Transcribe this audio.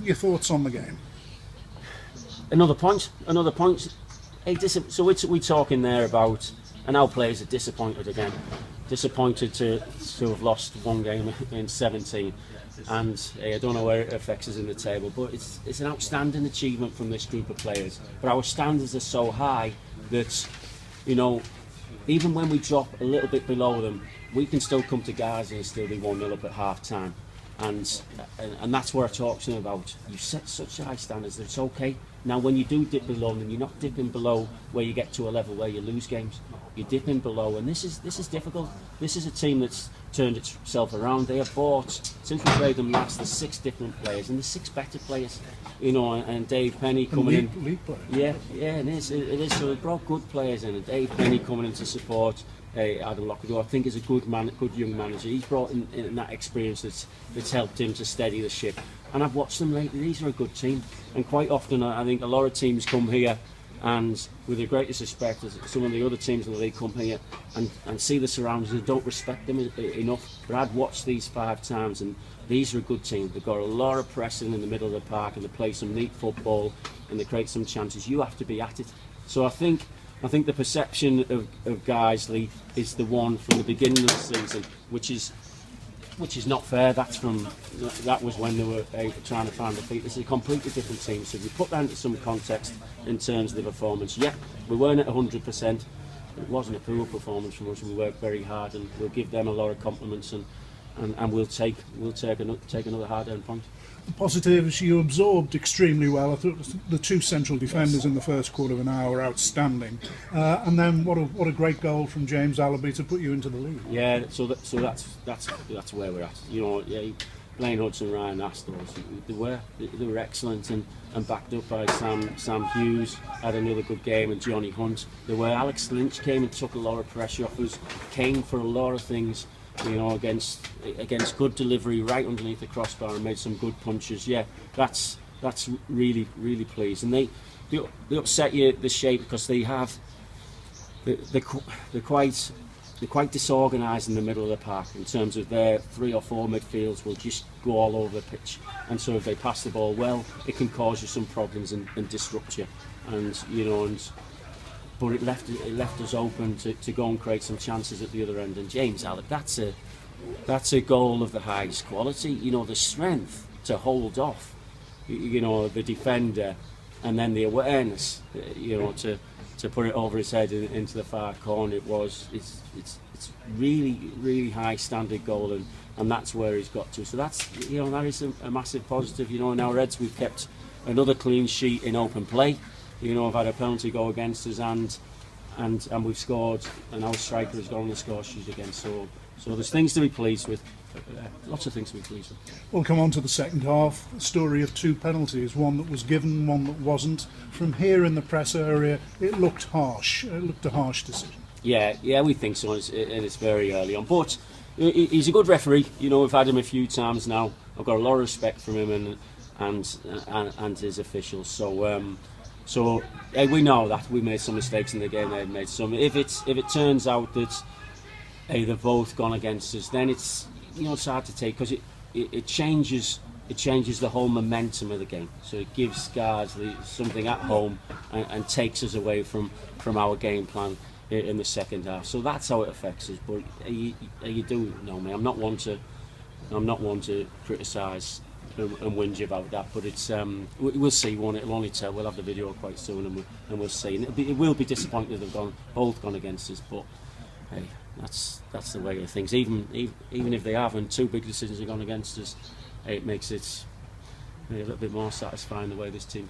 Your thoughts on the game? Another point. Hey, so we're talking there about, and our players are disappointed again. Disappointed to have lost one game in 17, and I don't know where it affects us in the table, but it's an outstanding achievement from this group of players. But our standards are so high that, you know, even when we drop a little bit below them, we can still come to Guiseley and still be 1-0 up at half time. And that's what I talk to them about. You set such high standards that it's okay. Now, when you do dip below them, you're not dipping below where you get to a level where you lose games. You're dipping below, and this is difficult. This is a team that's turned itself around. They have bought, since we played them last, there's 6 different players, and there's 6 better players. You know, and Dave Penny coming in. League players. Yeah, it is. So they brought good players in, and Dave Penny coming in to support Adam Lockwood, I think is a good young manager. He's brought in that experience that's helped him to steady the ship. And I've watched them lately. These are a good team, and quite often I think a lot of teams come here, and with the greatest respect, some of the other teams in the league come here and see the surroundings and don't respect them enough. But I'd watched these 5 times, and these are a good team. They've got a lot of pressing in the middle of the park, and they play some neat football, and they create some chances. You have to be at it. So I think the perception of Guiseley is the one from the beginning of the season, which is not fair. That was when they were trying to find the feet. This is a completely different team. So if you put that into some context in terms of the performance, yeah, we weren't at 100%. It wasn't a poor performance from us. We worked very hard, and we'll give them a lot of compliments, and we'll take another hard-earned point. The positives, you absorbed extremely well. I thought the 2 central defenders in the first quarter of an hour were outstanding, and then what a great goal from James Allaby to put you into the lead. Yeah, so that's where we're at. You know, yeah, Blaine Hudson, Ryan Astor, they were excellent, and backed up by Sam Hughes had another good game, and Johnny Hunt. They were. Alex Lynch came and took a lot of pressure off us, came for a lot of things. You know, against good delivery right underneath the crossbar, and made some good punches. Yeah, that's really pleased. And they upset you the shape because they're quite disorganised in the middle of the park in terms of their 3 or 4 midfields will just go all over the pitch. And so if they pass the ball well, it can cause you some problems and disrupt you. And you know, but it left us open to go and create some chances at the other end. And James Alec, that's a goal of the highest quality. You know, the strength to hold off, you know, the defender, and then the awareness, you know, to put it over his head into the far corner. It's really high standard goal, and that's where he's got to. So that's, you know, that is a massive positive. You know, in our Reds we've kept another clean sheet in open play. You know, I've had a penalty go against us, and we've scored, and our striker has gone on the score sheet again. So there's things to be pleased with. Lots of things to be pleased with. We'll come on to the second half. A story of 2 penalties, one that was given, one that wasn't. From here in the press area, it looked harsh. It looked a harsh decision. Yeah, we think so, and it's very early on. But he's a good referee. You know, we've had him a few times now. I've got a lot of respect from him and his officials. So we know that we made some mistakes in the game. They've made some. If it turns out that they've both gone against us, then it's, you know, it's hard to take, because it changes the whole momentum of the game. So it gives Guiseley something at home and takes us away from our game plan in the second half. So that's how it affects us. But you do know me. I'm not one to criticise and whinge about that, but it's we'll see. It'll only tell. We'll have the video quite soon, and we'll see. And it will be disappointing that they've both gone against us, but hey, that's the way of things. Even if they haven't, 2 big decisions have gone against us, it makes it a little bit more satisfying the way this team